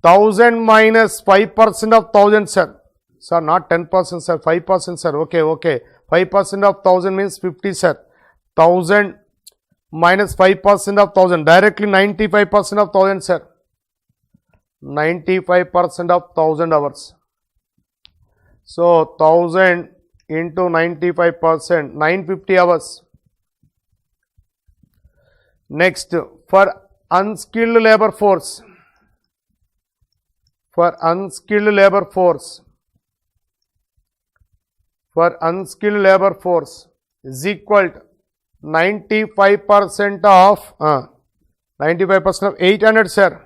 1000 minus 5% of 1000, sir. Sir, not 10%, sir. 5%, sir. Okay. 5% of 1000 means 50, sir. 1000 minus 5% of 1000, directly 95% of 1000, sir. 95% of 1000 hours. So 1000 into 95%, 950 hours. Next, for unskilled labor force, is equal to 95% of 800, sir.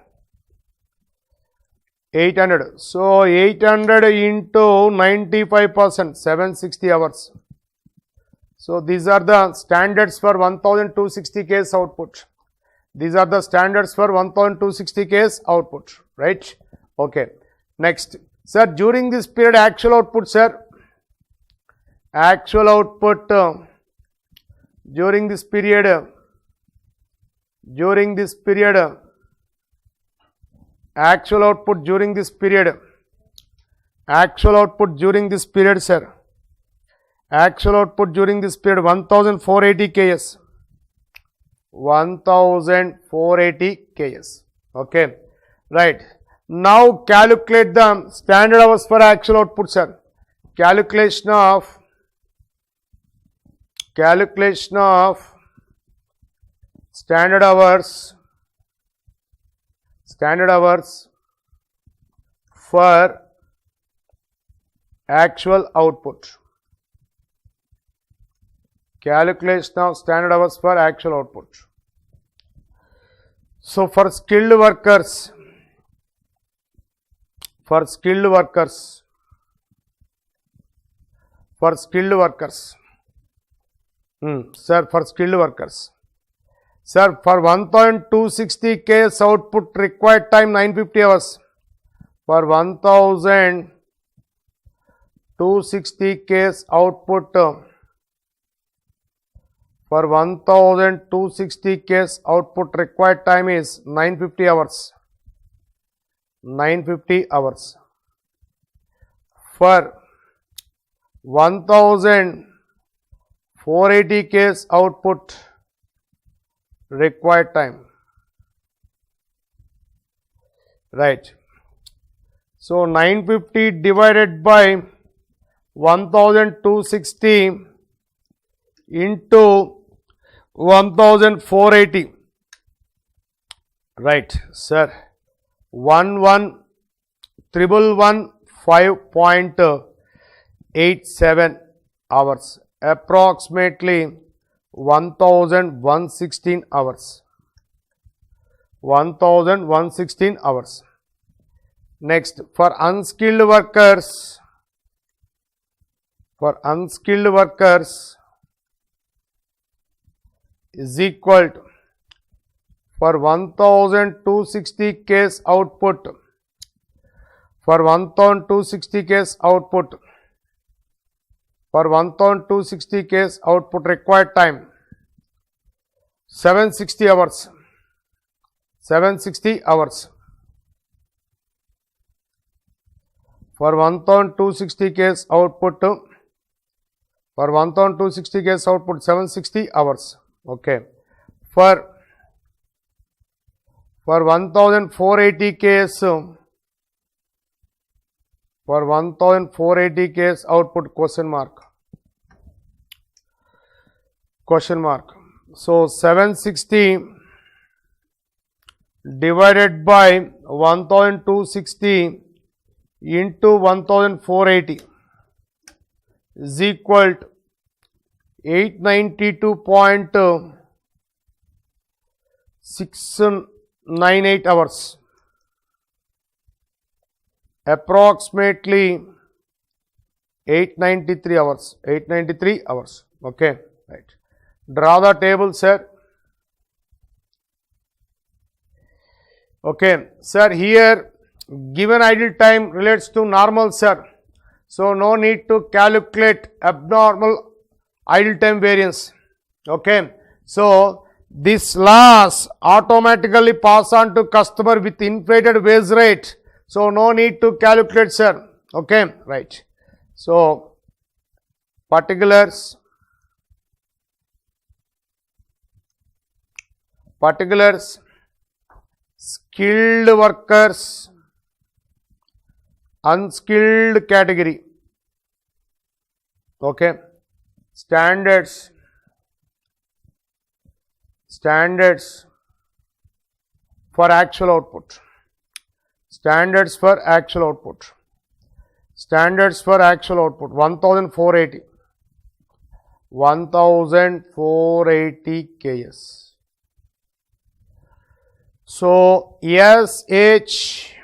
800. So 800 into 95%, 760 hours. So these are the standards for 1260 case output. These are the standards for 1260 case output, right? Okay. Next, sir, during this period, actual output, sir. Actual output during this period. Actual output during this period, sir. Actual output during this period 1480 KS. 1480 KS. Okay. Right. Now calculate the standard hours for actual output, sir. Calculation of calculation of standard hours for actual output. Calculation of standard hours for actual output. So for skilled workers, sir, for skilled workers, sir, for 1260 case output required time 950 hours. For 1260 case output, for 1260 case output required time is 950 hours. 950 hours. For 1480 case output required time. Right. So 950 divided by 1260 into 1480. Right, sir. 11,115.87 hours, approximately 1116 hours. 1116 hours. Next, for unskilled workers, is equal to, for 1260 case output, for 1260 case output required time 760 hours. 760 hours. For 1260 case output, 760 hours. Okay. For 1480 case, output question mark. So 760 divided by 1260 into 1480 is equal to 892.698 hours, approximately 893 hours. 893 hours. Okay, right. Draw the table, sir. Okay, sir, here given idle time relates to normal, sir. So no need to calculate abnormal idle time variance. Okay, so this loss automatically pass on to customer with inflated wage rate. So no need to calculate, sir. Okay, right. So particulars, skilled workers, unskilled category. Okay, standards for actual output. Standards for actual output. 1480 KS. So SH,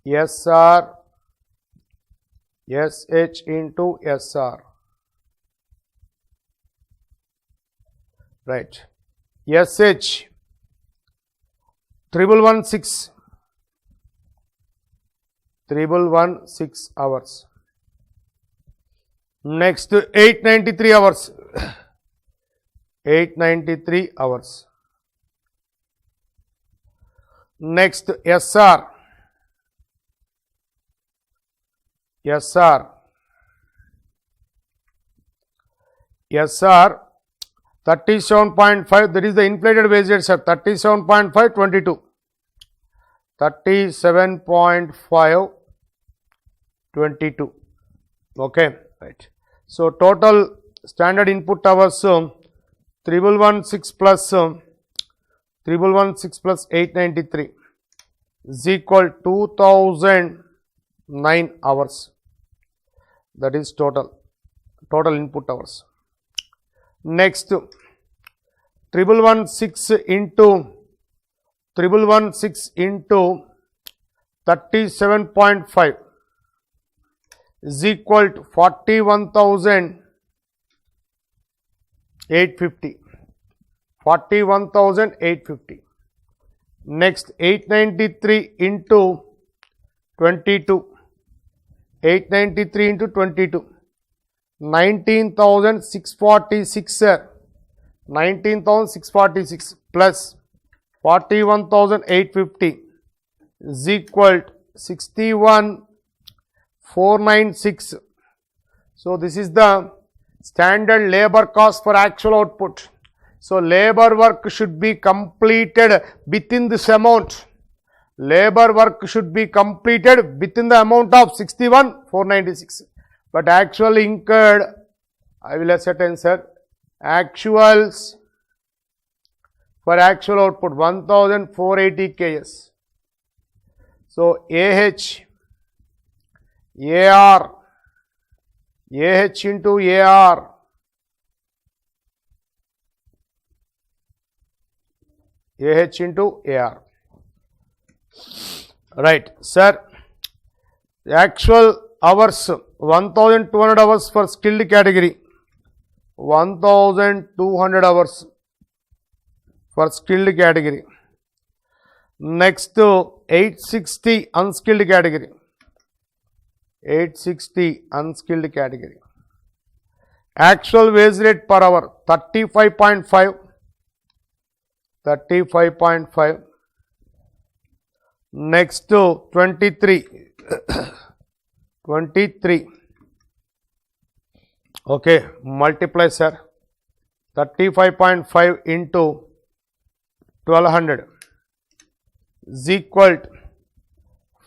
SR, SH into SR. Right. SH 316 hours. Next 893 hours. 893 hours. Next SR 37.5, that is the inflated wage rate, sir. 37.5, 22. 37.5, 22. Okay, right. So total standard input hours 3116 plus 893 is equal 2009 hours. That is total input hours. Next, 1116 into 37.5 is equal to 41,850. 41,850. Next, 893 into 22. 893 into 22. 19,646, sir. 19,646 plus 41,850 is equal to 61,496. So this is the standard labor cost for actual output. So labor work should be completed within this amount. Labor work should be completed within the amount of 61,496. But actually incurred, I will ascertain, sir, actuals for actual output 1480 Ks. So AH into AR right, sir. The actual hours 1200 hours for skilled category, 1200 hours for skilled category. Next, 860 unskilled category. 860 unskilled category. Actual wage rate per hour 35.5. 35.5. Next to 23. 23. Okay, multiply, sir. 35.5 into 1200 is equal to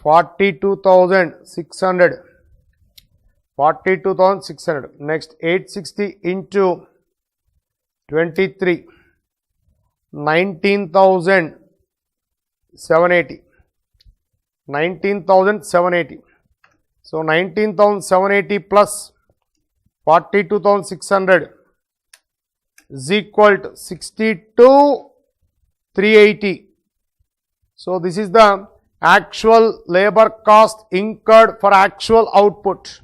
42,600. 42,600. Next, 860 into 23. 19,780. 19,780. So 19,780 plus 42,600 is equal to 62,380. So this is the actual labor cost incurred for actual output.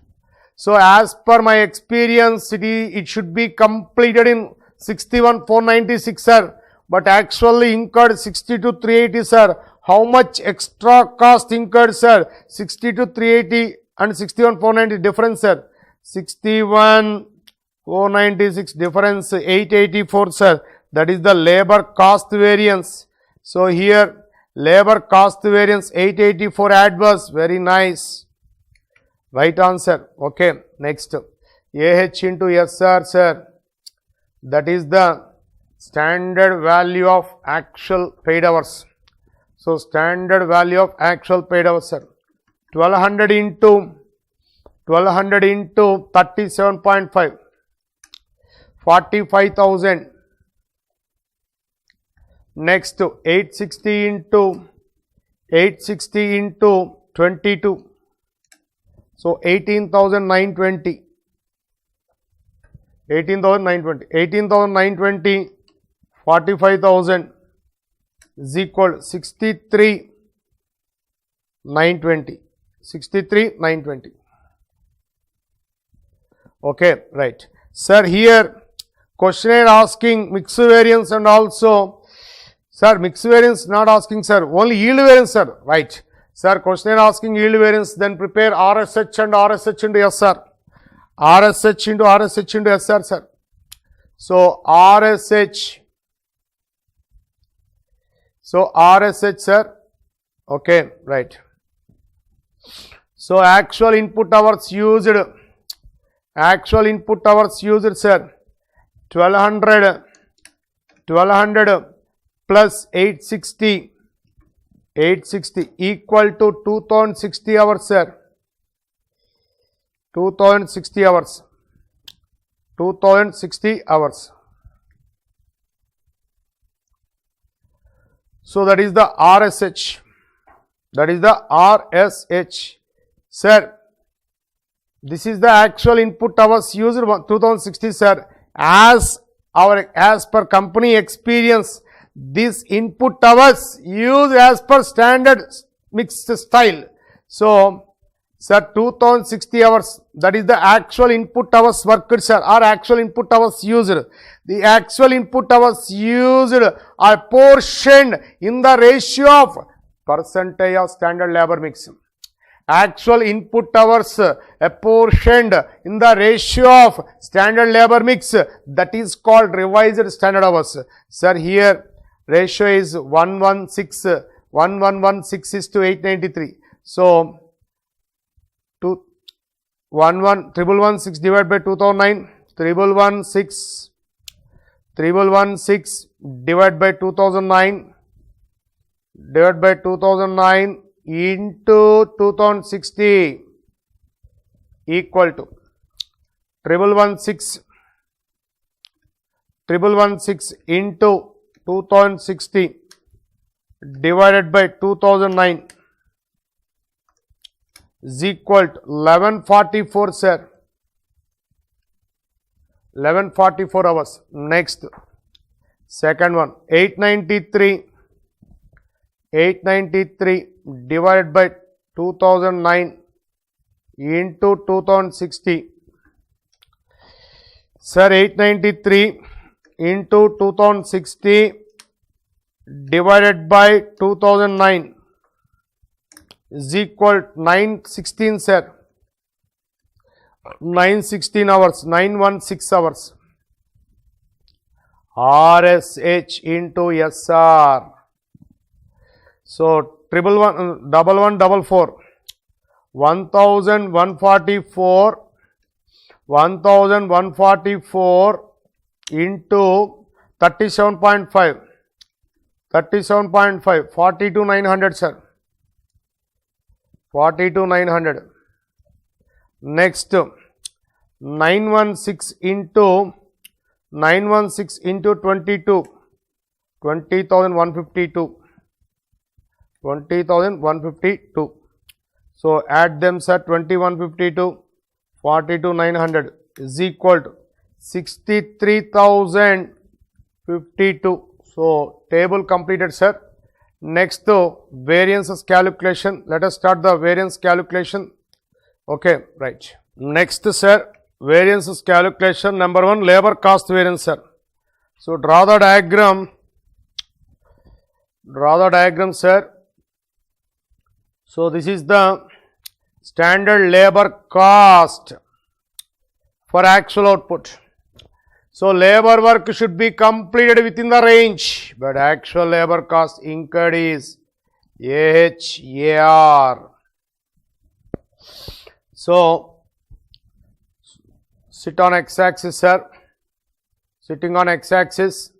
So as per my experience, it should be completed in 61,496, sir. But actually incurred 62,380, sir. How much extra cost incurred, sir? 62,380 and 61,490 difference, sir. 61,496 difference 884, sir. That is the labor cost variance. So here labor cost variance 884 adverse. Very nice. Right answer. Okay. Next, AH into SR, sir. That is the standard value of actual paid hours. So standard value of actual paid hours, sir. 1200 into 37.5. 45,000. Next, 860 into 22. So 18,920. 18,920. 18,920. 45,000 is equal to 63,920. 63,920. Okay, right. Sir, here questionnaire asking mixed variance and also, sir, mixed variance not asking, sir, only yield variance, sir. Right. Sir, questionnaire asking yield variance, then prepare RSH and RSH into SR. RSH into RSH into SR, sir. So RSH. So RSH, sir. Okay, right. So actual input hours used, sir. 1200 plus 860 equal to 2060 hours, sir. 2060 hours. 2060 hours. So that is the RSH. That is the RSH. Sir, this is the actual input hours used 2060, sir. As per company experience, this input hours used as per standard mixed style. So, sir, 2060 hours, that is the actual input hours worked, sir, or actual input hours used. The actual input hours used are portioned in the ratio of percentage of standard labor mix. Actual input hours apportioned in the ratio of standard labor mix, that is called revised standard hours. Sir, here ratio is 1116 is to 893. So, 1116 divided by 2009, 1116 divided by 2009 into 2060 equal to 1116 into 2060 divided by 2009 is equal to 1144, sir. 1144 hours. Next, second one, 893 divided by 2009 into 2060. Sir, 893 into 2060 divided by 2009 is equal to 916, sir. 916 hours, 916 hours. RSH into SR. So, 1144, 1144 into 37.5, 42,900, sir. 42,900. Next, 916 into 22, 20,152. 20,152. So, add them, sir. 2152, 42,900 is equal to 63,052. So, table completed, sir. Next, variances calculation. Let us start the variance calculation. Okay, right. Next, sir, variances calculation. Number one, labor cost variance, sir. So, draw the diagram, sir. So, this is the standard labor cost for actual output. So, labor work should be completed within the range, but actual labor cost incurred is AHAR. So, sit on x-axis, sir. Sitting on x-axis,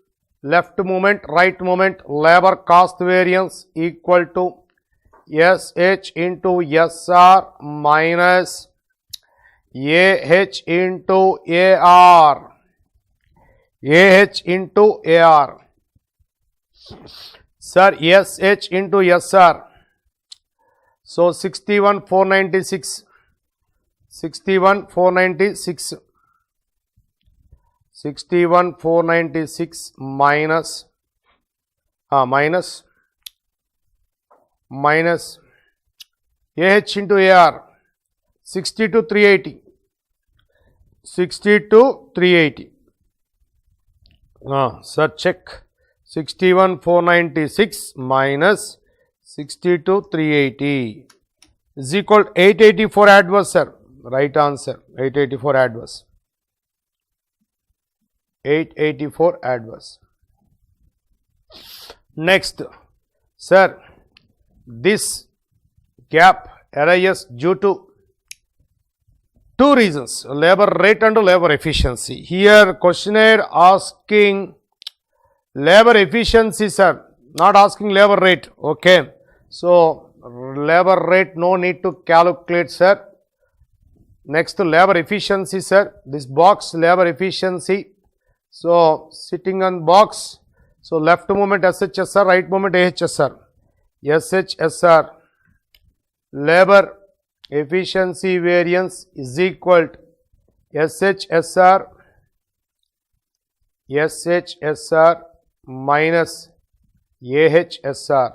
left movement, right movement, labor cost variance equal to SH into SR minus AH into AR. AH into AR. Sir, SH into SR. So, 61,496. 61,496. 61,496 minus AH into AR, 62,380. 62,380. Sir, check. 61,496 minus 62,380 is equal to 884 adverse, sir. Right answer, 884 adverse. 884 adverse. Next, sir, this gap arises due to two reasons, labor rate and labor efficiency. Here questionnaire asking labor efficiency, sir, not asking labor rate. Okay. So, labor rate no need to calculate, sir. Next, labor efficiency, sir. This box labor efficiency. So, sitting on box. So, left movement SHSR, right movement AHSR. SHSR labor efficiency variance is equal to SHSR minus AHSR.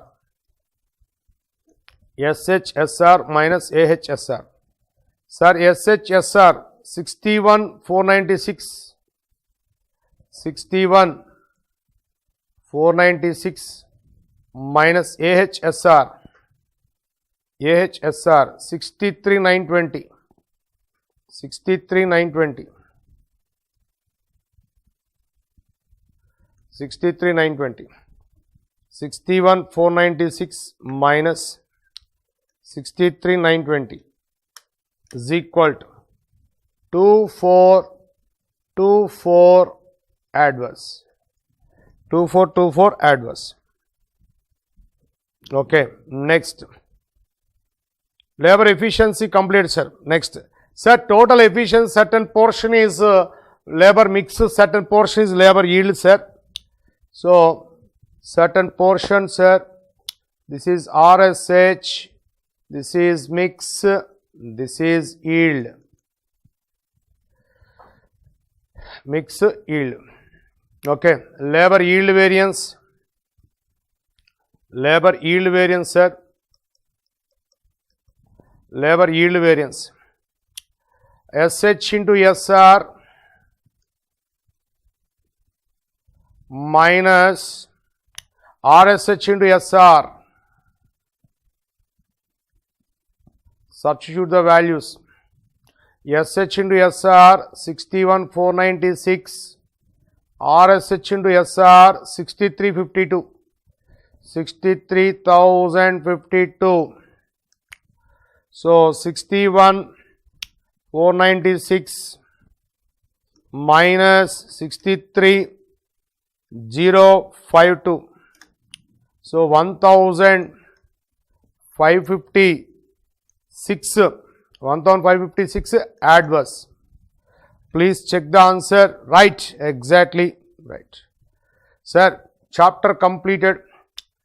SHSR minus AHSR. Sir, SHSR 61,496. 61,496 minus AHSR. AHSR 63,920. 63,920. 63,920. 61,496 minus 63,920 is equal to 2424 adverse. 2424 adverse. Okay, next. Labor efficiency complete, sir. Next, sir, total efficiency, certain portion is labor mix, certain portion is labor yield, sir. So, certain portion, sir, this is RSH, this is mix, this is yield, mix yield. Okay, labor yield variance, sir, labor yield variance, SH into SR minus RSH into SR. Substitute the values. SH into SR 61,496, RSH into SR 63,052, 63,052. So 61,496 minus 63,052. So 1,556 adverse. Please check the answer. Right, exactly right. Sir, chapter completed.